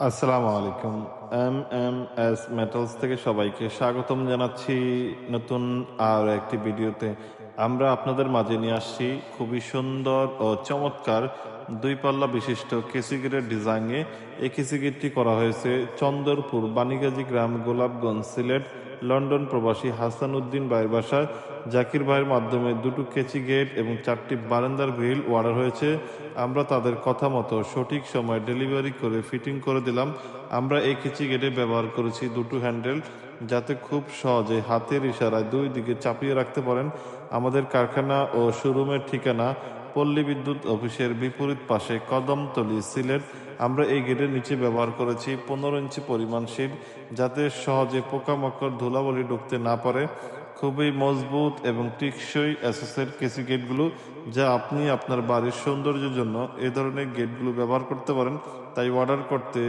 আসসালামু আলাইকুম। S metals থেকে সবাইকে স্বাগতম জানাচ্ছি নতুন আর একটি ভিডিওতে। আমরা আপনাদের মাঝে নিয়ে আসছি খুবই সুন্দর ও চমৎকার ২ পাল্লা বিশিষ্ট কেসি গেটের ডিজাইনে। এই কেসি গেটটি করা হয়েছে চন্দরপুর বানিগাজী গ্রাম, গোলাপগঞ্জ, সিলেট। লন্ডন প্রবাসী হাসান উদ্দিন ভাইয়ের বাসায় জাকির ভাইয়ের মাধ্যমে ২টো কেচি গেট এবং ৪টি বারান্দার গ্রিল অর্ডার হয়েছে। আমরা তাদের কথা মতো সঠিক সময়ে ডেলিভারি করে ফিটিং করে দিলাম। আমরা এই কেচি গেটে ব্যবহার করেছি ২টো হ্যান্ডেল, যাতে খুব সহজে হাতের ইশারায় ২ দিকে চাপিয়ে রাখতে পারেন। আমাদের কারখানা ও শোরুমের ঠিকানা পল্লী বিদ্যুৎ অফিসের বিপরীত পাশে, কদমতলী, সিলেট। আমরা এই গেটের নিচে ব্যবহার করেছি ১৫ ইঞ্চি পরিমাণ শীট, যাতে সহজে পোকামাকড়, ধুলাবালি ঢুকতে না পারে। খুবই মজবুত এবং টেকসই এসএসের কেসি গেটগুলো, যা আপনি আপনার বাড়ির সৌন্দর্যের জন্য এ ধরনের গেটগুলো ব্যবহার করতে পারেন। তাই অর্ডার করতে